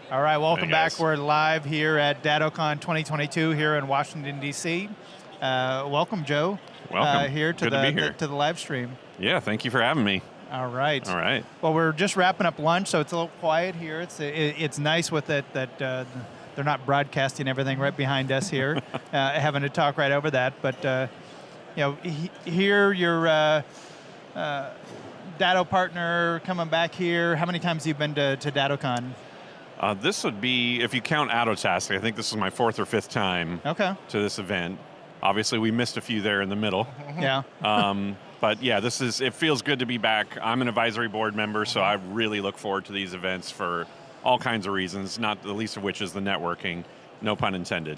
All right, welcome back. guys. We're live here at DattoCon 2022 here in Washington, D.C. Welcome, Joe. Welcome. Here to Good to be here. to the live stream. Yeah, thank you for having me. All right. All right. Well, we're just wrapping up lunch, so it's a little quiet here. It's nice with it that they're not broadcasting everything right behind us here, having to talk right over that. But here your Datto partner coming back here. How many times have you been to DattoCon? This would be, if you count Autotask, I think this is my 4th or 5th time to this event. Obviously, we missed a few there in the middle. Yeah. But yeah, it feels good to be back. I'm an advisory board member, so I really look forward to these events for all kinds of reasons, not the least of which is the networking. No pun intended.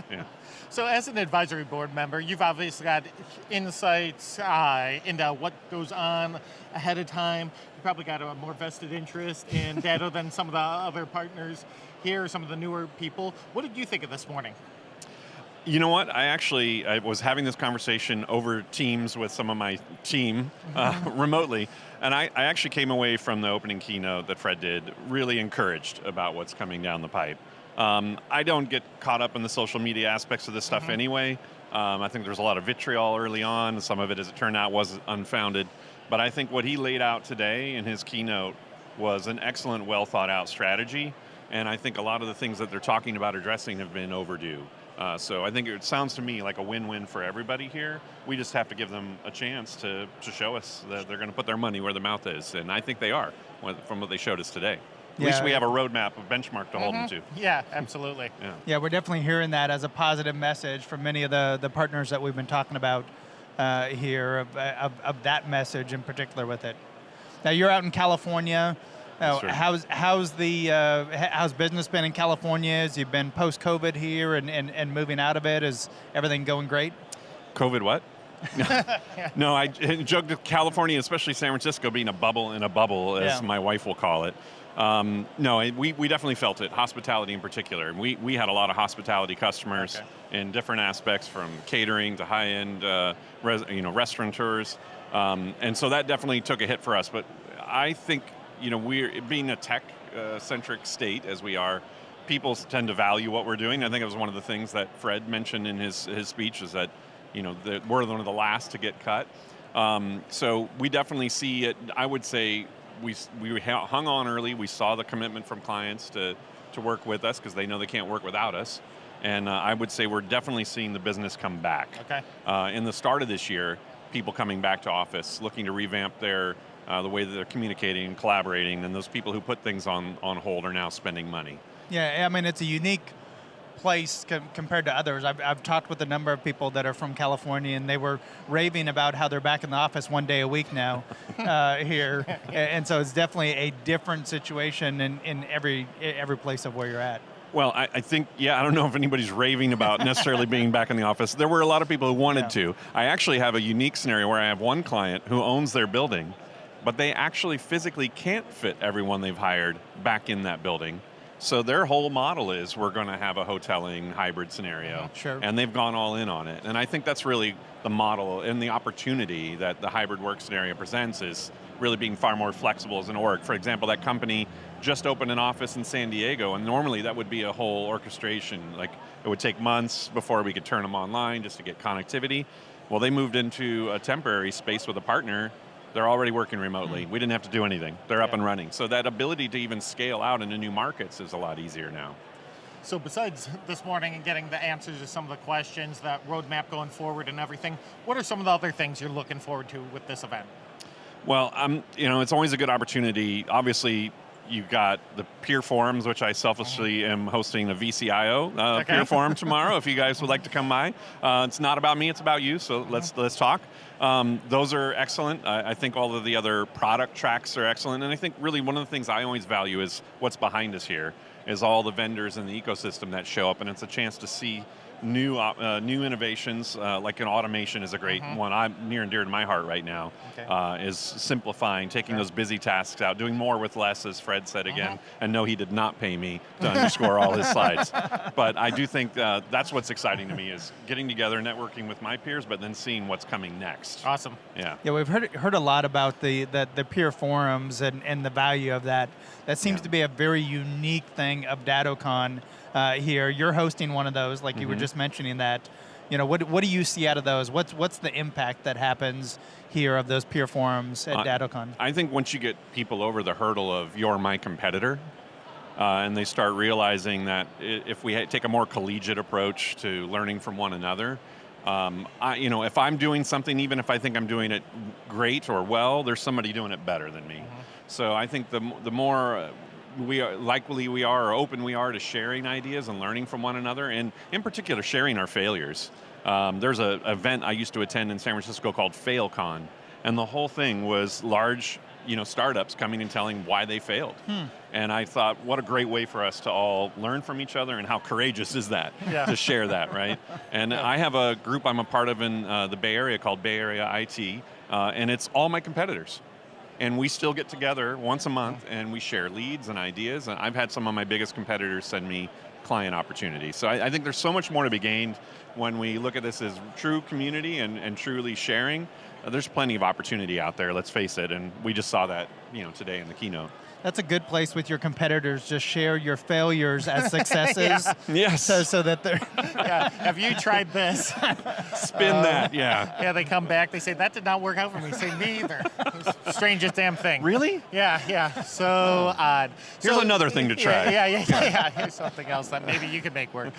Yeah. So as an advisory board member, you've obviously got insights into what goes on ahead of time. You probably got a more vested interest in Datto than some of the other partners here, some of the newer people. What did you think of this morning? You know what? I was having this conversation over Teams with some of my team remotely, and I actually came away from the opening keynote that Fred did really encouraged about what's coming down the pipe. I don't get caught up in the social media aspects of this stuff anyway. I think there's a lot of vitriol early on. Some of it, as it turned out, was unfounded. But I think what he laid out today in his keynote was an excellent, well thought out strategy. And I think a lot of the things that they're talking about addressing have been overdue. So I think it sounds to me like a win-win for everybody here. We just have to give them a chance to show us that they're going to put their money where their mouth is. And I think they are, from what they showed us today. At least we have a roadmap, a benchmark to hold them to. Yeah, absolutely. Yeah, we're definitely hearing that as a positive message from many of the partners that we've been talking about here, of that message in particular with it. Now, you're out in California. How's business been in California? Has you been post-COVID here and moving out of it? Is everything going great? COVID what? No, I joked with California, especially San Francisco, being a bubble in a bubble, as my wife will call it. No, we definitely felt it, hospitality in particular. And we had a lot of hospitality customers in different aspects, from catering to high-end restaurateurs. And so that definitely took a hit for us. But I think, we're being a tech-centric state as we are, people tend to value what we're doing. I think it was one of the things that Fred mentioned in his speech, is that that we're one of the last to get cut. So we definitely see it. I would say we hung on early. We saw the commitment from clients to work with us because they know they can't work without us. And I would say we're definitely seeing the business come back. In the start of this year, people coming back to office, looking to revamp the way that they're communicating and collaborating, and those people who put things on hold are now spending money. Yeah, I mean, it's a unique place compared to others. I've talked with a number of people that are from California, and they were raving about how they're back in the office one day a week now here. And so it's definitely a different situation in every place of where you're at. Well, I think, I don't know if anybody's raving about necessarily being back in the office. There were a lot of people who wanted to. I actually have a unique scenario where I have one client who owns their building, but they actually physically can't fit everyone they've hired back in that building. So their whole model is, we're going to have a hoteling hybrid scenario. And they've gone all in on it. And I think that's really the model and the opportunity that the hybrid work scenario presents, is really being far more flexible as an org. For example, that company just opened an office in San Diego, and normally that would be a whole orchestration. Like, it would take months before we could turn them online just to get connectivity. Well, they moved into a temporary space with a partner. They're already working remotely. We didn't have to do anything. They're up and running. So that ability to even scale out into new markets is a lot easier now. So besides this morning and getting the answers to some of the questions, that roadmap going forward and everything, what are some of the other things you're looking forward to with this event? Well, it's always a good opportunity. Obviously, you've got the peer forums, which I selfishly am hosting a VCIO peer forum tomorrow, if you guys would like to come by. It's not about me, it's about you, so let's talk. Those are excellent. I think all of the other product tracks are excellent, and I think really one of the things I always value is what's behind us here, is all the vendors in the ecosystem that show up, and it's a chance to see new innovations, like an automation is a great one. I'm near and dear to my heart right now. Is simplifying, taking those busy tasks out, doing more with less, as Fred said again. And no, he did not pay me to underscore all his slides. But I do think that's what's exciting to me, is getting together, networking with my peers, but then seeing what's coming next. Awesome. Yeah. Yeah, we've heard a lot about the peer forums and the value of that. That seems to be a very unique thing of DattoCon here. You're hosting one of those, like you were just mentioning that. You know, what do you see out of those? What's the impact that happens here of those peer forums at DattoCon? I think once you get people over the hurdle of you're my competitor, and they start realizing that if we take a more collegiate approach to learning from one another, if I'm doing something, even if I think I'm doing it great or well, there's somebody doing it better than me. So I think the more we are or open we are to sharing ideas and learning from one another, and in particular sharing our failures. There's an event I used to attend in San Francisco called FailCon, and the whole thing was large startups coming and telling why they failed. And I thought, what a great way for us to all learn from each other, and how courageous is that to share that, right? And I have a group I'm a part of in the Bay Area called Bay Area IT, and it's all my competitors. And we still get together once a month and we share leads and ideas. And I've had some of my biggest competitors send me client opportunities. So I think there's so much more to be gained when we look at this as true community and truly sharing. There's plenty of opportunity out there, let's face it. And we just saw that today in the keynote. That's a good place with your competitors. Just share your failures as successes. Yes. So that they're... Have you tried this? Spin that, yeah. They come back, they say, that did not work out for me. Say, me either. Strangest damn thing. Really? Yeah. So odd. Here's another thing to try. Yeah. Here's something else that maybe you could make work.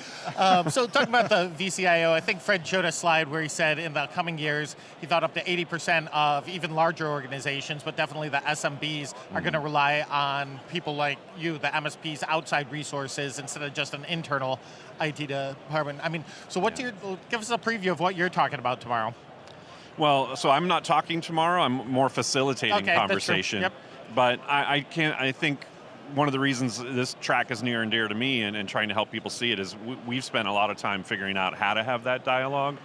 So talking about the VCIO, I think Fred showed a slide where he said in the coming years, he thought up to 80% of even larger organizations, but definitely the SMBs are going to rely on people like you, the MSP's outside resources, instead of just an internal IT department. I mean, so give us a preview of what you're talking about tomorrow. Well, so I'm not talking tomorrow, I'm more facilitating conversation. That's true. Yep. But I think one of the reasons this track is near and dear to me and trying to help people see it is we've spent a lot of time figuring out how to have that dialogue.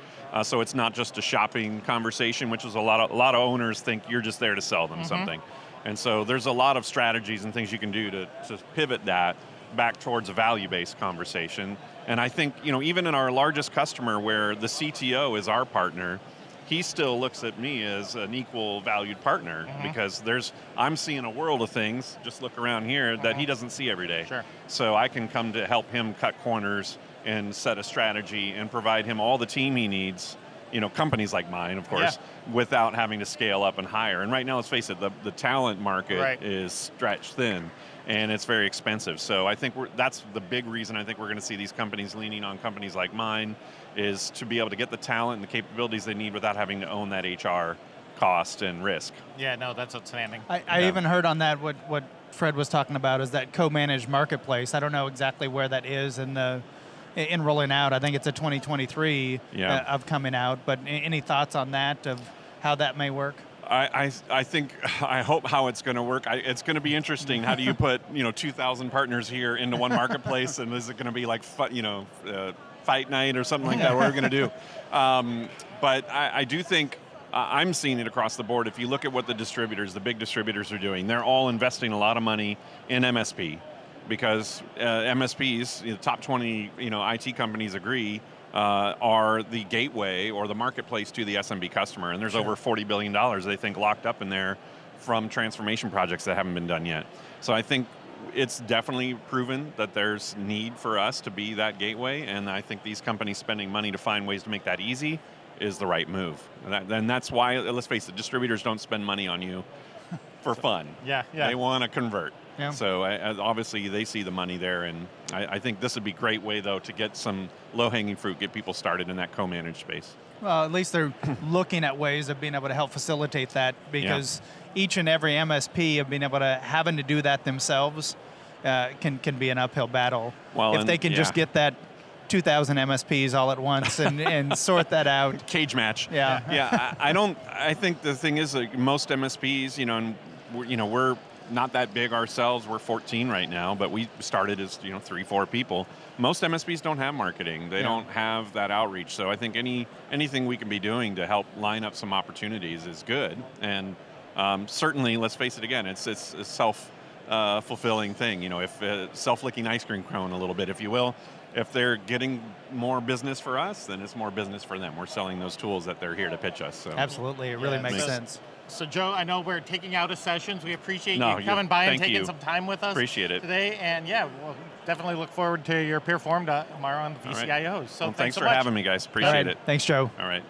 So it's not just a shopping conversation, which is a lot of owners think you're just there to sell them something. And so there's a lot of strategies and things you can do to pivot that back towards a value-based conversation. And I think, even in our largest customer where the CTO is our partner, he still looks at me as an equal valued partner because I'm seeing a world of things, just look around here, that he doesn't see every day. Sure. So I can come to help him cut corners and set a strategy and provide him all the team he needs, companies like mine, of course, without having to scale up and hire. And right now, let's face it, the talent market is stretched thin, and it's very expensive. So I think that's the big reason I think we're going to see these companies leaning on companies like mine, is to be able to get the talent and the capabilities they need without having to own that HR cost and risk. Yeah, no, that's outstanding. I even heard on that what Fred was talking about is that co-managed marketplace. I don't know exactly where that is in rolling out. I think it's a 2023 of coming out, but any thoughts on that, of how that may work? I hope how it's going to work. It's going to be interesting. How do you put 2,000 partners here into one marketplace, and is it going to be like fight night or something like that? What are we going to do? But I do think I'm seeing it across the board. If you look at what the big distributors are doing, they're all investing a lot of money in MSP. Because MSPs, the top 20 IT companies agree, are the gateway or the marketplace to the SMB customer. And there's over $40 billion, they think, locked up in there from transformation projects that haven't been done yet. So I think it's definitely proven that there's need for us to be that gateway. And I think these companies spending money to find ways to make that easy is the right move. And that's why, let's face it, distributors don't spend money on you for fun. They want to convert. Yeah. So obviously they see the money there, and I think this would be a great way, though, to get some low-hanging fruit, get people started in that co-managed space. Well, at least they're looking at ways of being able to help facilitate that, because each and every MSP of being able to having to do that themselves can be an uphill battle. Well, if they can just get that 2,000 MSPs all at once and sort that out. Cage match. Yeah. I think the thing is, like, most MSPs, and we're not that big ourselves. We're 14 right now, but we started as 3, 4 people. Most MSPs don't have marketing. They don't have that outreach. So I think anything we can be doing to help line up some opportunities is good. And certainly, let's face it again, it's a self-fulfilling thing. If self-licking ice cream cone a little bit, if you will. If they're getting more business for us, then it's more business for them. We're selling those tools that they're here to pitch us. So. Absolutely, it really makes sense. So Joe, I know we're taking out of sessions. We appreciate you coming by and taking some time with us appreciate it. today. And we'll definitely look forward to your peer forum tomorrow on the VCIOs. So well, thanks so for much. having me, guys. Appreciate it. Thanks, Joe. All right.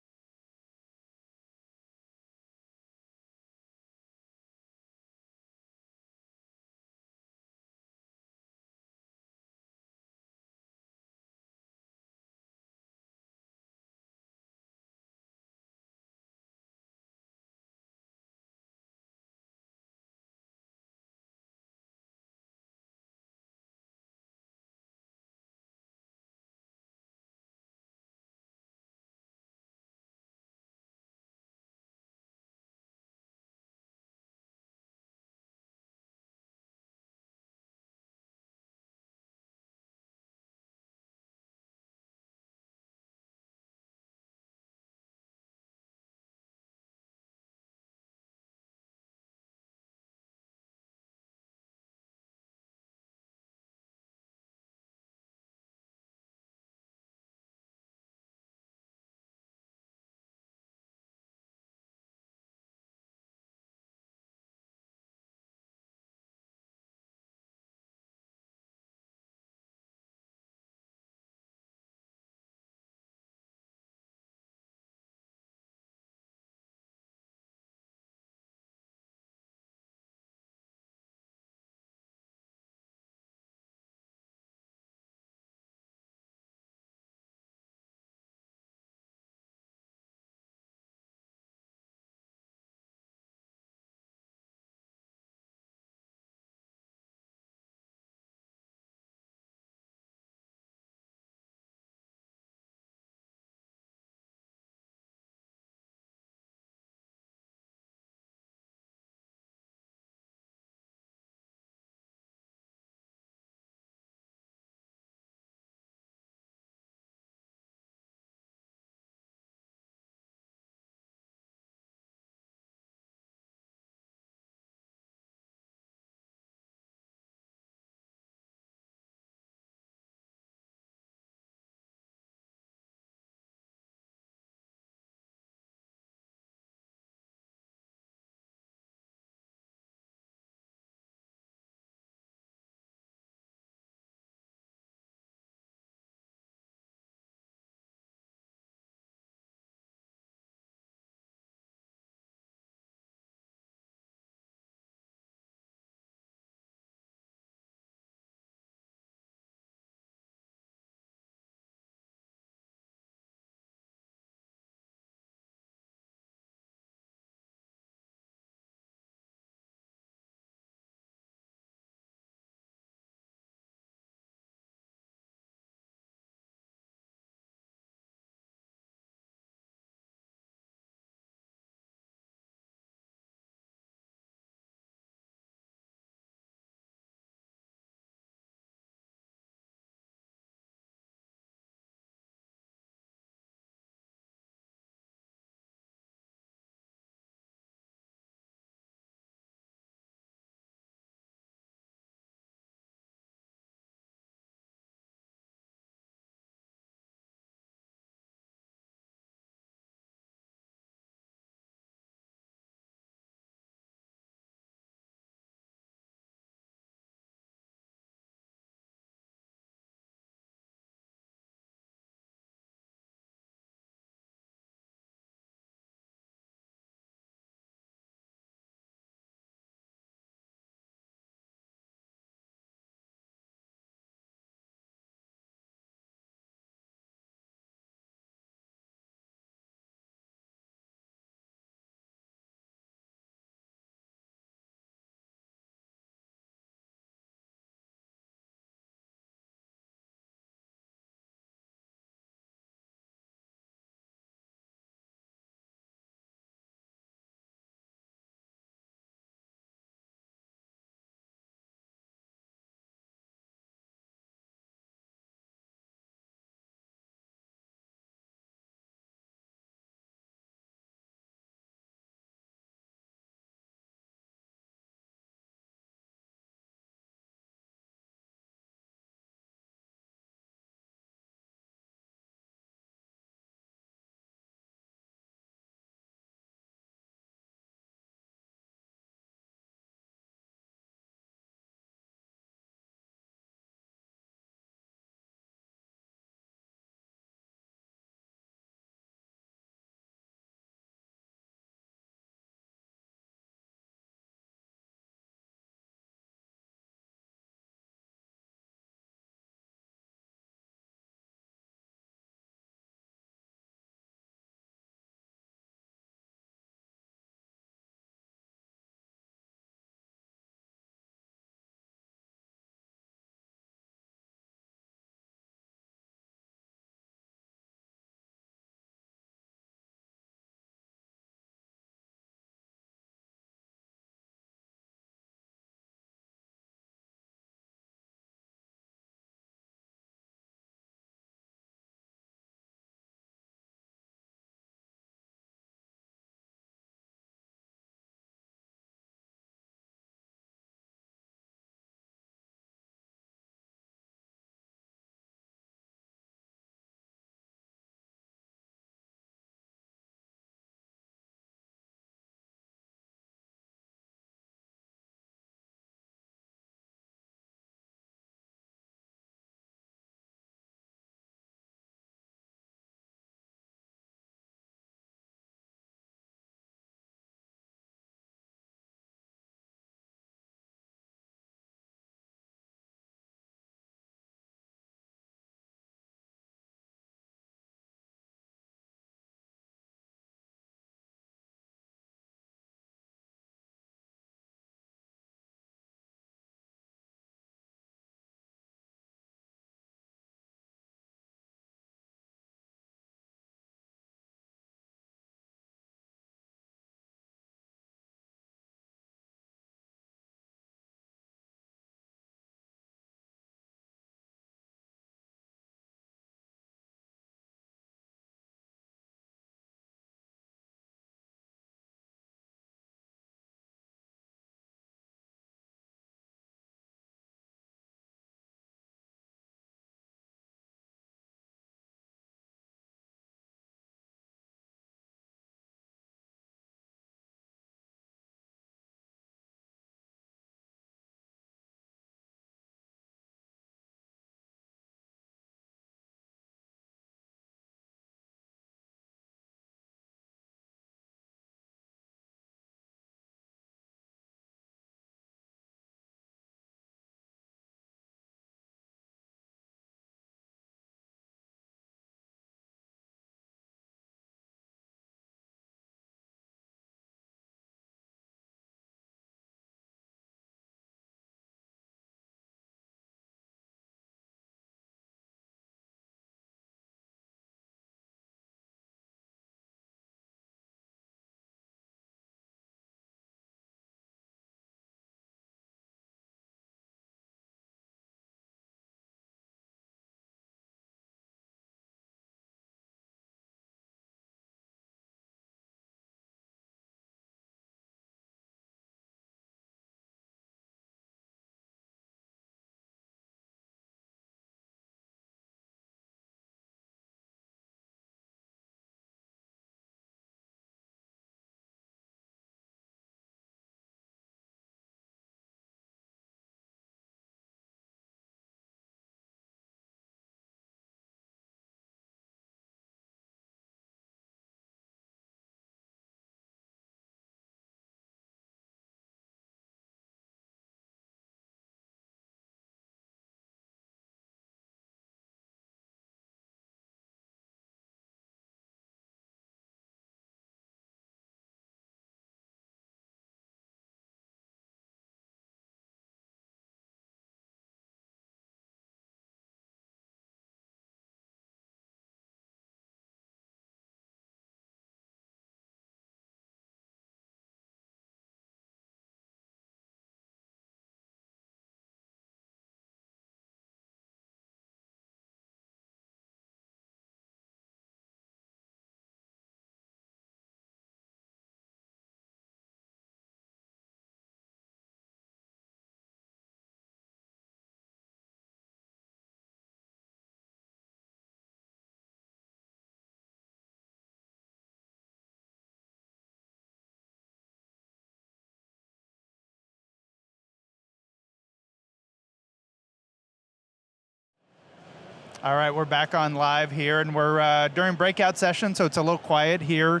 All right, we're back on live here, and we're during breakout session, so it's a little quiet here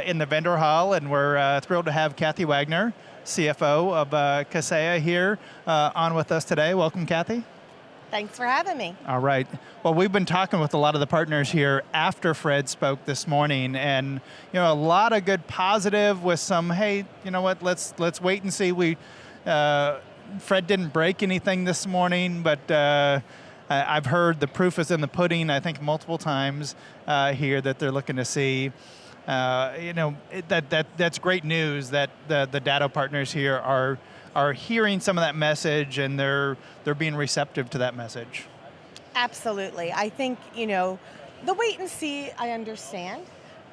in the vendor hall, and we're thrilled to have Kathy Wagner, CFO of Kaseya here on with us today. Welcome, Kathy. Thanks for having me. All right. Well, we've been talking with a lot of the partners here after Fred spoke this morning, and a lot of good positive with some, hey, you know what? Let's wait and see. Fred didn't break anything this morning, but I've heard the proof is in the pudding. I think multiple times here that they're looking to see. That's great news that the Datto partners here are hearing some of that message, and they're being receptive to that message. Absolutely. I think, the wait and see, I understand.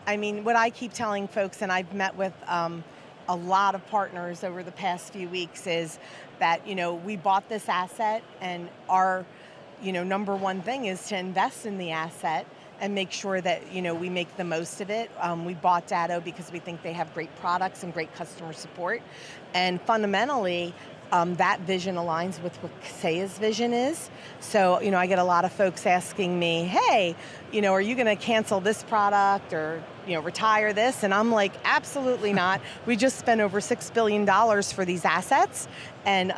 I mean, what I keep telling folks, and I've met with a lot of partners over the past few weeks, is that, we bought this asset, and our, number one thing is to invest in the asset and make sure that we make the most of it. We bought Datto because we think they have great products and great customer support, and fundamentally, that vision aligns with what Kaseya's vision is. So, I get a lot of folks asking me, hey, are you going to cancel this product or retire this? And I'm like, absolutely not. We just spent over $6 billion for these assets, and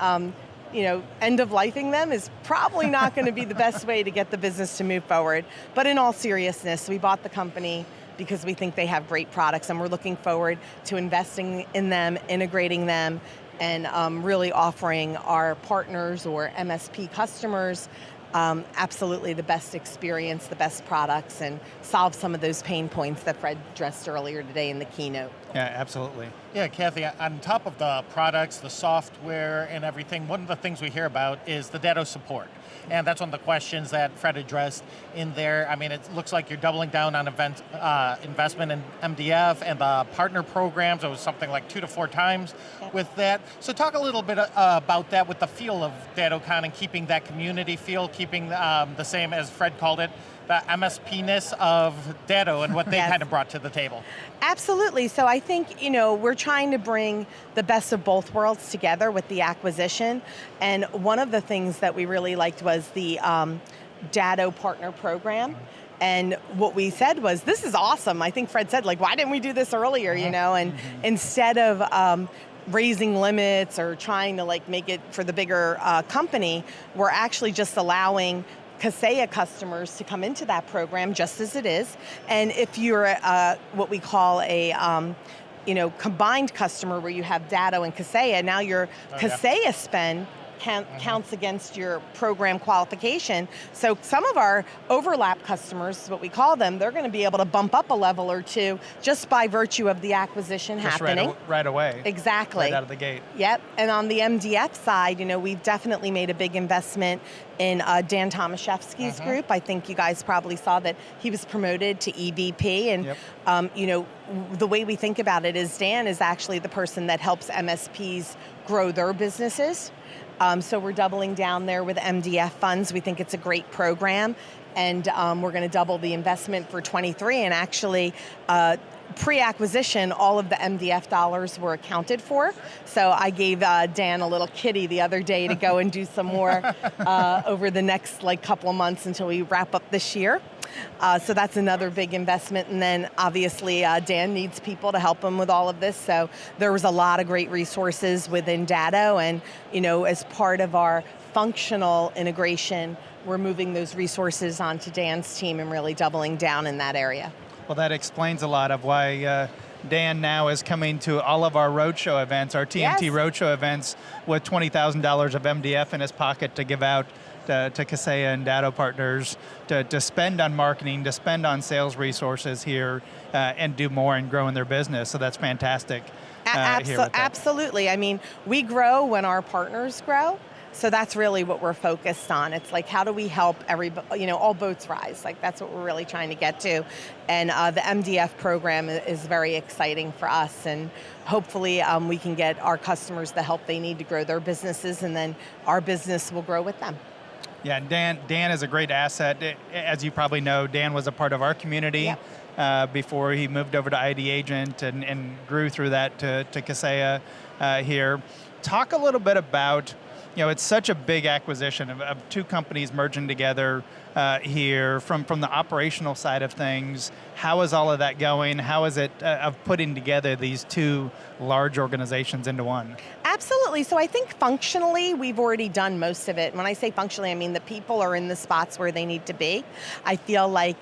end of lifing them is probably not going to be the best way to get the business to move forward. But in all seriousness, we bought the company because we think they have great products, and we're looking forward to investing in them, integrating them, and really offering our partners or MSP customers absolutely the best experience, the best products, and solve some of those pain points that Fred addressed earlier today in the keynote. Yeah, absolutely. Yeah, Kathy, on top of the products, the software, and everything, one of the things we hear about is the Datto support. And that's one of the questions that Fred addressed in there. I mean, it looks like you're doubling down on investment in MDF and the partner programs. It was something like 2 to 4 times with that. So talk a little bit about that with the feel of DattoCon and keeping that community feel, keeping the same, as Fred called it, the MSP-ness of Datto and what they kind of brought to the table. Absolutely. So I think, we're trying to bring the best of both worlds together with the acquisition. And one of the things that we really liked was the Datto partner program. And what we said was, this is awesome. I think Fred said, why didn't we do this earlier, And instead of raising limits or trying to make it for the bigger company, we're actually just allowing Kaseya customers to come into that program just as it is. And if you're what we call a combined customer where you have Datto and Kaseya, now your Kaseya spend counts against your program qualification. So some of our overlap customers, what we call them, they're going to be able to bump up a level or two just by virtue of the acquisition happening. Right away. Exactly. Right out of the gate. Yep, and on the MDF side, we've definitely made a big investment in Dan Tomaszewski's group. I think you guys probably saw that he was promoted to EVP, and the way we think about it is Dan is actually the person that helps MSPs grow their businesses. So we're doubling down there with MDF funds. We think it's a great program, and we're going to double the investment for 23, and actually pre-acquisition, all of the MDF dollars were accounted for. So I gave Dan a little kitty the other day to go and do some more over the next couple of months until we wrap up this year. So that's another big investment. And then obviously Dan needs people to help him with all of this. So there was a lot of great resources within Datto, and as part of our functional integration, we're moving those resources onto Dan's team and really doubling down in that area. Well, that explains a lot of why Dan now is coming to all of our roadshow events, our TMT roadshow events, with $20,000 of MDF in his pocket to give out to Kaseya and Datto partners to spend on marketing, to spend on sales resources here, and do more and grow in their business. So that's fantastic. Absolutely. I mean, we grow when our partners grow. So that's really what we're focused on. It's how do we help everybody, all boats rise. That's what we're really trying to get to. And the MDF program is very exciting for us. And hopefully we can get our customers the help they need to grow their businesses, and then our business will grow with them. Yeah, Dan is a great asset. As you probably know, Dan was a part of our community before he moved over to ID Agent and grew through that to Kaseya here. Talk a little bit about it's such a big acquisition of two companies merging together here. From the operational side of things, how is all of that going? How is it of putting together these two large organizations into one? Absolutely. So I think functionally, we've already done most of it. When I say functionally, I mean the people are in the spots where they need to be. I feel like,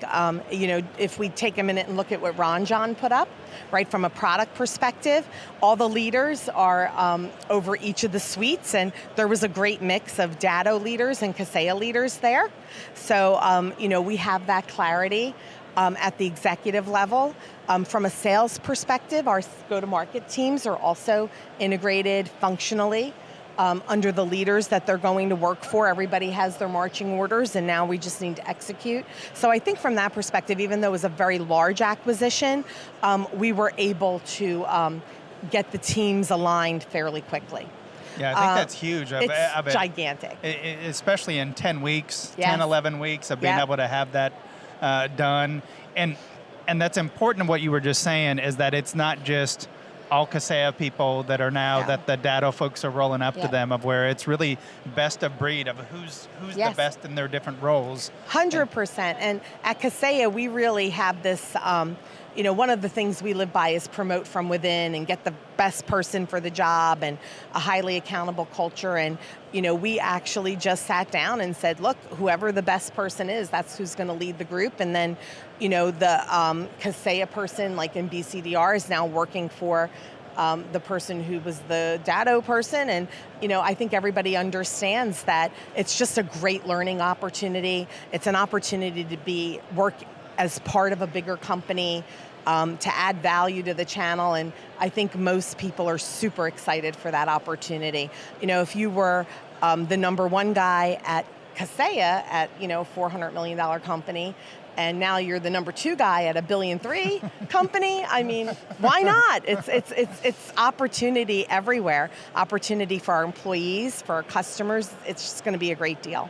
if we take a minute and look at what Ranjan put up, right, from a product perspective, all the leaders are over each of the suites, and there was a great mix of Datto leaders and Kaseya leaders there. So, we have that clarity at the executive level. From a sales perspective, our go-to-market teams are also integrated functionally under the leaders that they're going to work for. Everybody has their marching orders, and now we just need to execute. So I think from that perspective, even though it was a very large acquisition, we were able to get the teams aligned fairly quickly. Yeah, I think that's huge. It's gigantic. Especially in 10 weeks, Yes. 10, 11 weeks of being able to have that done. And that's important, what you were just saying, is that it's not just all Kaseya people that are now, that the Datto folks are rolling up to them, of where it's really best of breed of who's the best in their different roles. 100%. And at Kaseya, we really have this, one of the things we live by is promote from within and get the best person for the job, and a highly accountable culture. And we actually just sat down and said, look, whoever the best person is, that's who's going to lead the group. And then, the Kaseya person, like in BCDR, is now working for the person who was the Datto person. And, I think everybody understands that it's just a great learning opportunity. It's an opportunity to work as part of a bigger company, to add value to the channel, and I think most people are super excited for that opportunity. If you were the number one guy at Kaseya at $400 million company, and now you're the number two guy at a $1.3 billion company, I mean, why not? It's opportunity everywhere. Opportunity for our employees, for our customers. It's just going to be a great deal.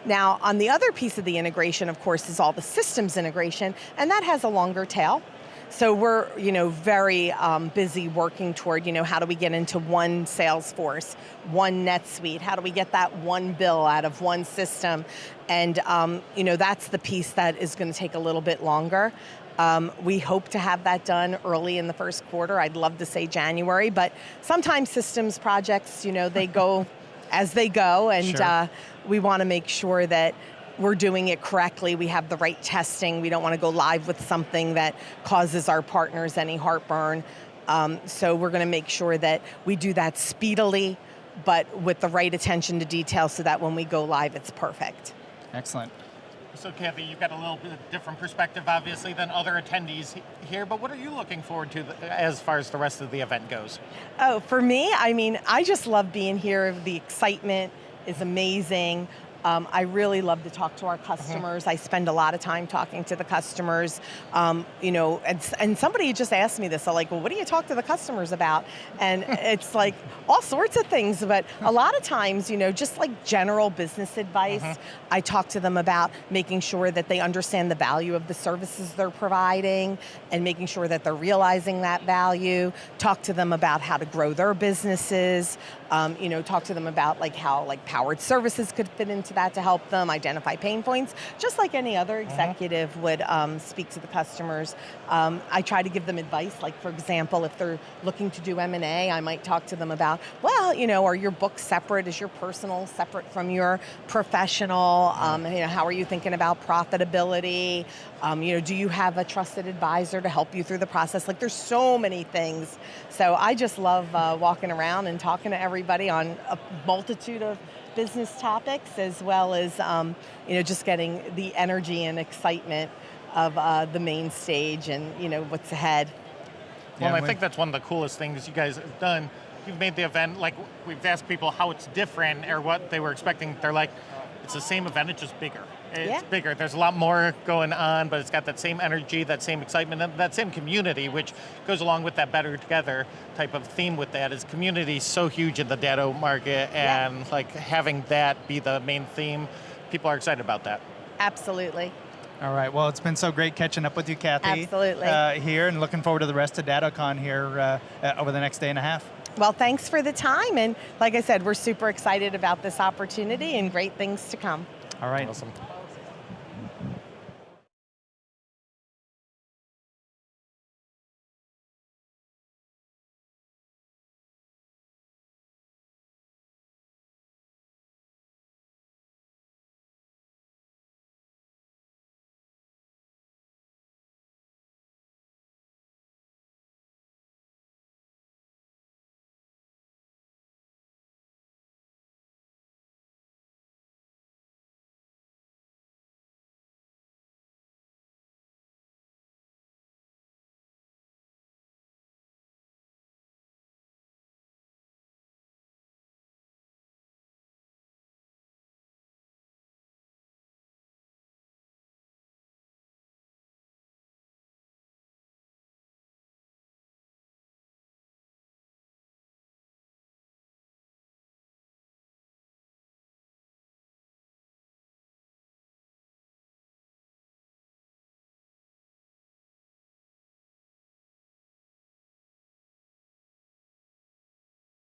Now, on the other piece of the integration, of course, is all the systems integration, and that has a longer tail. So we're, very busy working toward, how do we get into one Salesforce, one NetSuite? How do we get that one bill out of one system? And, that's the piece that is going to take a little bit longer. We hope to have that done early in the first quarter. I'd love to say January, but sometimes systems projects, they go as they go, and we want to make sure that we're doing it correctly. We have the right testing. We don't want to go live with something that causes our partners any heartburn. So we're going to make sure that we do that speedily, but with the right attention to detail, so that when we go live, it's perfect. Excellent. So Kathy, you've got a little bit different perspective, obviously, than other attendees here, but what are you looking forward to as far as the rest of the event goes? Oh, for me, I just love being here. The excitement is amazing. I really love to talk to our customers. I spend a lot of time talking to the customers, and somebody just asked me this. I'm like, well, what do you talk to the customers about? And it's like all sorts of things, but a lot of times, just like general business advice, I talk to them about making sure that they understand the value of the services they're providing and making sure that they're realizing that value. Talk to them about how to grow their businesses. Talk to them about how powered services could fit into that to help them identify pain points, just like any other executive would speak to the customers. I try to give them advice, like for example, if they're looking to do M&A, I might talk to them about, are your books separate? Is your personal separate from your professional? How are you thinking about profitability? Do you have a trusted advisor to help you through the process? There's so many things. So I just love walking around and talking to everybody on a multitude of business topics, as well as just getting the energy and excitement of the main stage and what's ahead. Well, I think that's one of the coolest things you guys have done. You've made the event, we've asked people how it's different or what they were expecting. They're like, it's the same event, it's just bigger. It's bigger. There's a lot more going on, but it's got that same energy, that same excitement, and that same community, which goes along with that better together type of theme with that. Is community so huge in the Datto market, and having that be the main theme, people are excited about that. Absolutely. All right, well, it's been so great catching up with you, Kathy. Absolutely. Here, and looking forward to the rest of DattoCon here over the next day and a half. Well, thanks for the time, and like I said, we're super excited about this opportunity and great things to come. All right. Awesome.